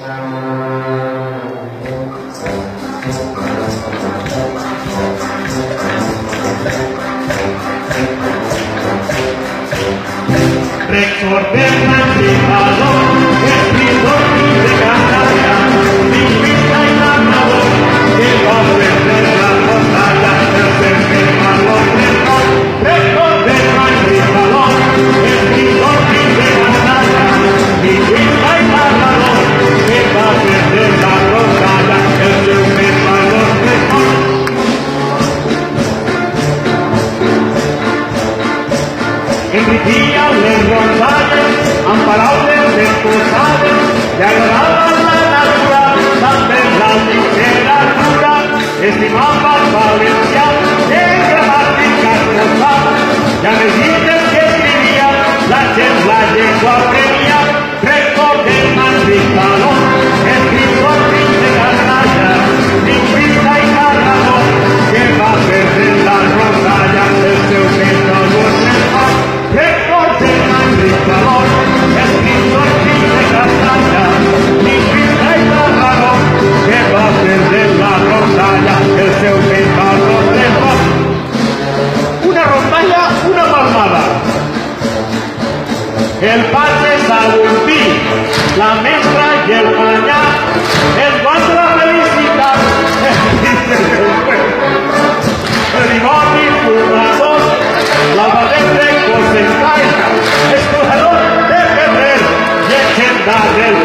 Recordemos el valor, escritor de Canarias, lingüista y narrador, que va a perder la batalla del ser valor del rol. Recordemos el valor, escritor de Canarias, lingüista y narrador, que va a perder la batalla del ser valor del rol. Enriquía de González, amparable de Cosales, y agradaba la natura, también la literatura, estimaba al valenciano, en gramática rosada, ya me dicen que escribía, la lengua aprendía, recordé Manritalón, escritor de Canarias, lingüista y narrador, que va a perder la rondalla del seu pensador central. Recorde Manritalón, escritor de Canarias, lingüista y narrador, que va a perder la rondalla del seu pensador central. Una rondalla, una palmada. El padre Sagustí, la mezcla y el mañana, el guante de la felicidad, el limón y fumador, la valente cosechaina, escogedor de Ferrer y el del